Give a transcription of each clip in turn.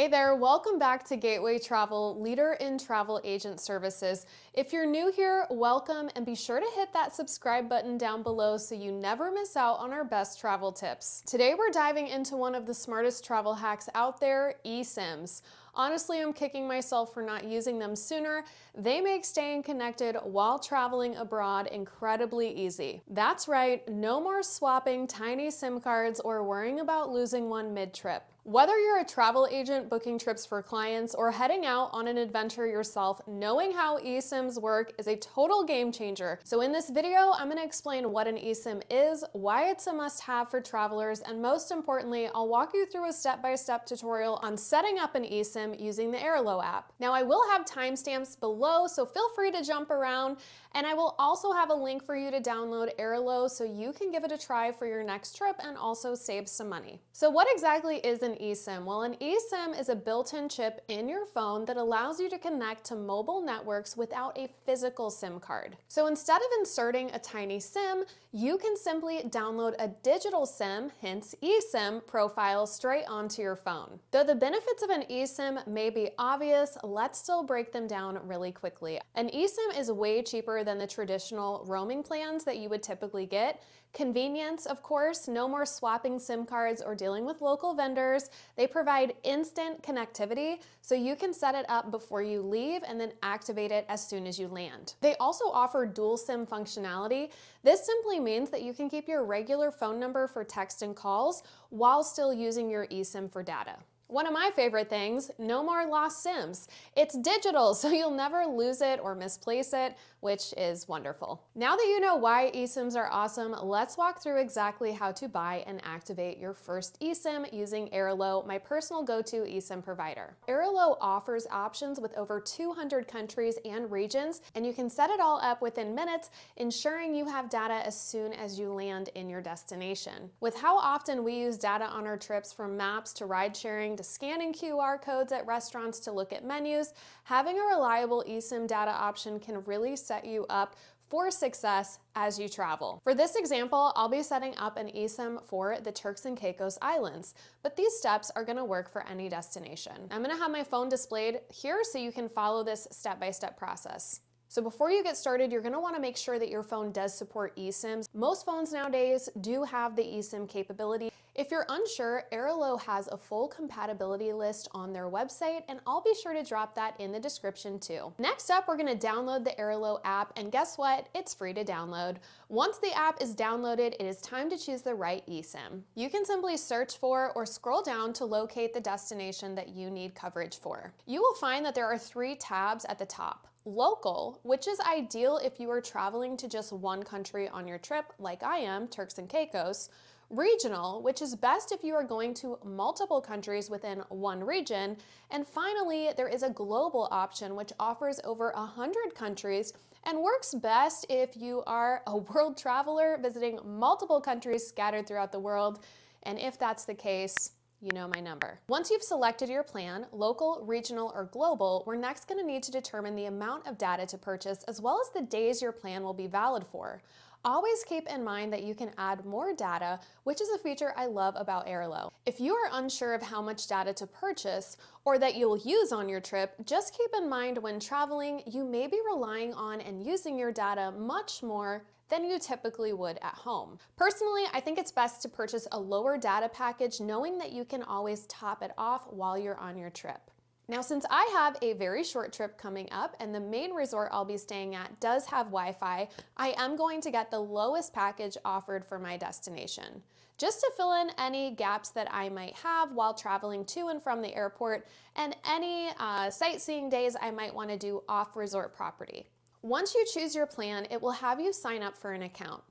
Hey there, welcome back to Gateway Travel, leader in travel agent services. If you're new here, welcome, and be sure to hit that subscribe button down below so you never miss out on our best travel tips. Today we're diving into one of the smartest travel hacks out there, eSIMs. Honestly, I'm kicking myself for not using them sooner. They make staying connected while traveling abroad incredibly easy. That's right, no more swapping tiny SIM cards or worrying about losing one mid-trip. Whether you're a travel agent booking trips for clients or heading out on an adventure yourself, knowing how eSIMs work is a total game changer. So in this video, I'm going to explain what an eSIM is, why it's a must-have for travelers, and most importantly, I'll walk you through a step-by-step tutorial on setting up an eSIM using the Airalo app. Now, I will have timestamps below, so feel free to jump around, and I will also have a link for you to download Airalo so you can give it a try for your next trip and also save some money. So what exactly is an eSIM? Well, an eSIM is a built-in chip in your phone that allows you to connect to mobile networks without a physical SIM card. So instead of inserting a tiny SIM, you can simply download a digital SIM, hence eSIM, profile straight onto your phone. Though the benefits of an eSIM may be obvious, let's still break them down really quickly. An eSIM is way cheaper than the traditional roaming plans that you would typically get. Convenience, of course, no more swapping SIM cards or dealing with local vendors. They provide instant connectivity, so you can set it up before you leave and then activate it as soon as you land. They also offer dual SIM functionality. This simply means that you can keep your regular phone number for text and calls while still using your eSIM for data. One of my favorite things, no more lost SIMs. It's digital, so you'll never lose it or misplace it, which is wonderful. Now that you know why eSIMs are awesome, let's walk through exactly how to buy and activate your first eSIM using Airalo, my personal go-to eSIM provider. Airalo offers options with over 200 countries and regions, and you can set it all up within minutes, ensuring you have data as soon as you land in your destination. With how often we use data on our trips, from maps to ride sharing to scanning QR codes at restaurants to look at menus, having a reliable eSIM data option can really set you up for success as you travel. For this example, I'll be setting up an eSIM for the Turks and Caicos Islands, but these steps are gonna work for any destination. I'm gonna have my phone displayed here so you can follow this step-by-step process. So before you get started, you're gonna wanna make sure that your phone does support eSIMs. Most phones nowadays do have the eSIM capability. If you're unsure, Airalo has a full compatibility list on their website, and I'll be sure to drop that in the description too. Next up, we're gonna download the Airalo app, and guess what? It's free to download. Once the app is downloaded, it is time to choose the right eSIM. You can simply search for or scroll down to locate the destination that you need coverage for. You will find that there are 3 tabs at the top. Local, which is ideal if you are traveling to just one country on your trip, like I am, Turks and Caicos. Regional, which is best if you are going to multiple countries within one region. And finally, there is a global option, which offers over 100 countries and works best if you are a world traveler visiting multiple countries scattered throughout the world. And if that's the case, you know my number. Once you've selected your plan, local, regional, or global, we're next going to need to determine the amount of data to purchase as well as the days your plan will be valid for. Always keep in mind that you can add more data, which is a feature I love about Airalo. If you are unsure of how much data to purchase or that you'll use on your trip, just keep in mind when traveling, you may be relying on and using your data much more than you typically would at home. Personally, I think it's best to purchase a lower data package, knowing that you can always top it off while you're on your trip. Now, since I have a very short trip coming up and the main resort I'll be staying at does have Wi-Fi, I am going to get the lowest package offered for my destination, just to fill in any gaps that I might have while traveling to and from the airport and any sightseeing days I might want to do off resort property. Once you choose your plan, it will have you sign up for an account.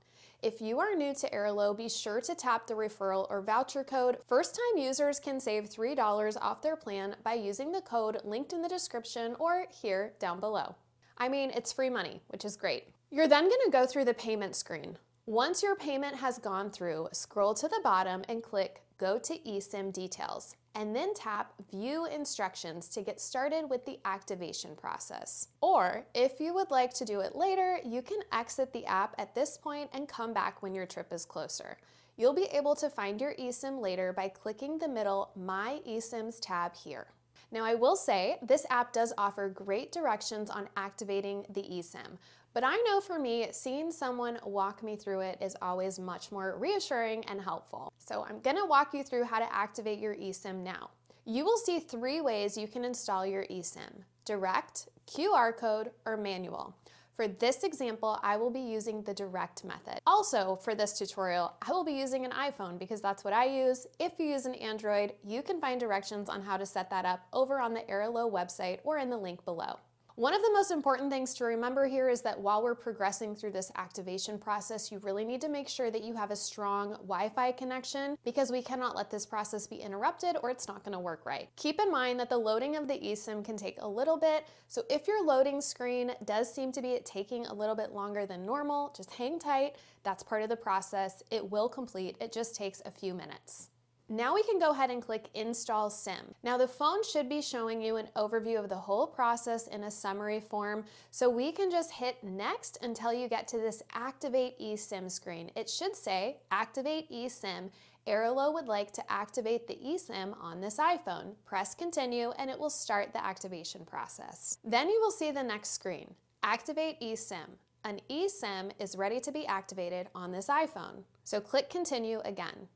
If you are new to Airalo, be sure to tap the referral or voucher code. First-time users can save $3 off their plan by using the code linked in the description or here down below. I mean, it's free money, which is great. You're then gonna go through the payment screen. Once your payment has gone through, scroll to the bottom and click Go to eSIM Details, and then tap View Instructions to get started with the activation process. Or, if you would like to do it later, you can exit the app at this point and come back when your trip is closer. You'll be able to find your eSIM later by clicking the middle My eSIMs tab here. Now, I will say this app does offer great directions on activating the eSIM, but I know for me, seeing someone walk me through it is always much more reassuring and helpful. So I'm gonna walk you through how to activate your eSIM now. You will see 3 ways you can install your eSIM: direct, QR code, or manual. For this example, I will be using the direct method. Also, for this tutorial, I will be using an iPhone because that's what I use. If you use an Android, you can find directions on how to set that up over on the Airalo website or in the link below. One of the most important things to remember here is that while we're progressing through this activation process, you really need to make sure that you have a strong Wi-Fi connection because we cannot let this process be interrupted or it's not going to work right. Keep in mind that the loading of the eSIM can take a little bit, so if your loading screen does seem to be taking a little bit longer than normal, just hang tight. That's part of the process. It will complete. It just takes a few minutes. Now we can go ahead and click Install SIM. Now the phone should be showing you an overview of the whole process in a summary form, so we can just hit Next until you get to this Activate eSIM screen. It should say Activate eSIM. Airalo would like to activate the eSIM on this iPhone. Press Continue and it will start the activation process. Then you will see the next screen, Activate eSIM. An eSIM is ready to be activated on this iPhone. So click Continue again.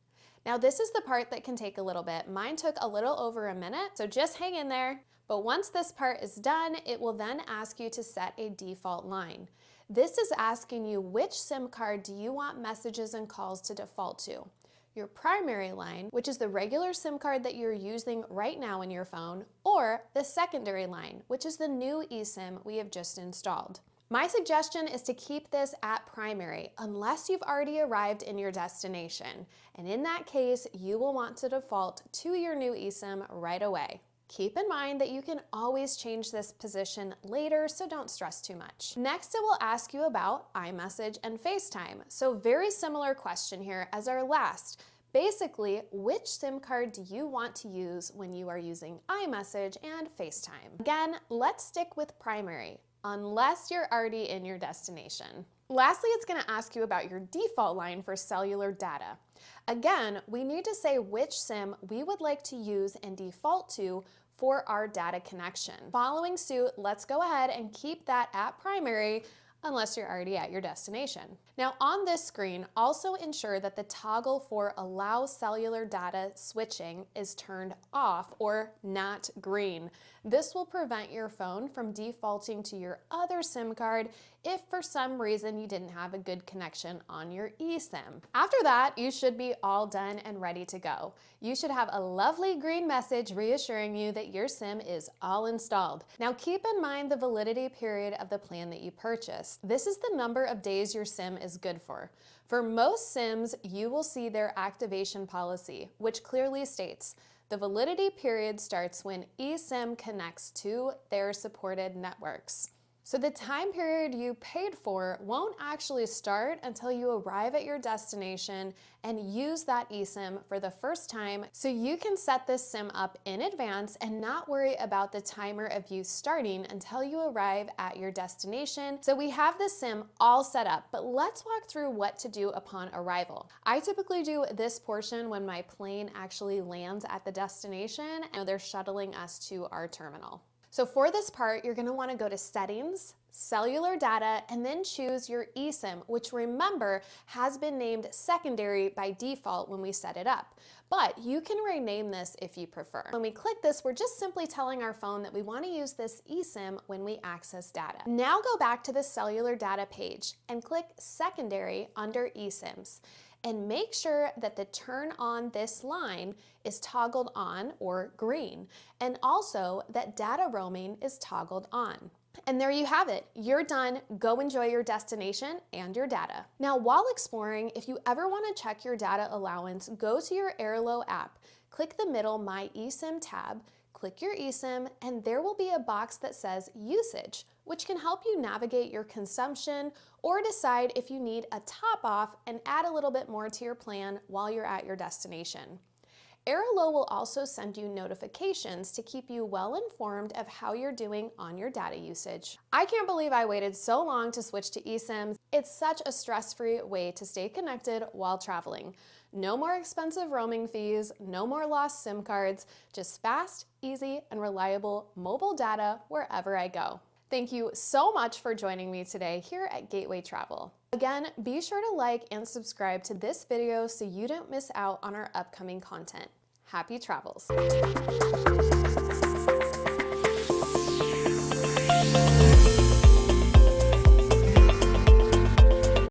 Now this is the part that can take a little bit. Mine took a little over a minute, so just hang in there. But once this part is done, it will then ask you to set a default line. This is asking you which SIM card do you want messages and calls to default to. Your primary line, which is the regular SIM card that you're using right now in your phone, or the secondary line, which is the new eSIM we have just installed. My suggestion is to keep this at primary unless you've already arrived in your destination. And in that case, you will want to default to your new eSIM right away. Keep in mind that you can always change this position later, so don't stress too much. Next, it will ask you about iMessage and FaceTime. So very similar question here as our last. Basically, which SIM card do you want to use when you are using iMessage and FaceTime? Again, let's stick with primary, unless you're already in your destination. Lastly, it's going to ask you about your default line for cellular data. Again, we need to say which SIM we would like to use and default to for our data connection. Following suit, let's go ahead and keep that at primary unless you're already at your destination. Now on this screen, also ensure that the toggle for allow cellular data switching is turned off or not green. This will prevent your phone from defaulting to your other SIM card if for some reason you didn't have a good connection on your eSIM. After that, you should be all done and ready to go. You should have a lovely green message reassuring you that your SIM is all installed. Now keep in mind the validity period of the plan that you purchased. This is the number of days your SIM is good for. For most SIMs, you will see their activation policy, which clearly states the validity period starts when eSIM connects to their supported networks. So the time period you paid for won't actually start until you arrive at your destination and use that eSIM for the first time, so you can set this SIM up in advance and not worry about the timer of use starting until you arrive at your destination. So we have the SIM all set up, but let's walk through what to do upon arrival. I typically do this portion when my plane actually lands at the destination and they're shuttling us to our terminal. So for this part, you're going to want to go to Settings, Cellular Data, and then choose your eSIM, which remember has been named secondary by default when we set it up. But you can rename this if you prefer. When we click this, we're just simply telling our phone that we want to use this eSIM when we access data. Now go back to the cellular data page and click Secondary under eSIMs. And make sure that the turn on this line is toggled on or green, and also that data roaming is toggled on. And there you have it. You're done. Go enjoy your destination and your data. Now, while exploring, if you ever want to check your data allowance, go to your Airalo app, click the middle My eSIM tab, click your eSIM, and there will be a box that says Usage, which can help you navigate your consumption or decide if you need a top off and add a little bit more to your plan while you're at your destination. Airalo will also send you notifications to keep you well informed of how you're doing on your data usage. I can't believe I waited so long to switch to eSIMs. It's such a stress-free way to stay connected while traveling. No more expensive roaming fees, no more lost SIM cards, just fast, easy, and reliable mobile data wherever I go. Thank you so much for joining me today here at Gateway Travel. Again, be sure to like and subscribe to this video so you don't miss out on our upcoming content. Happy travels!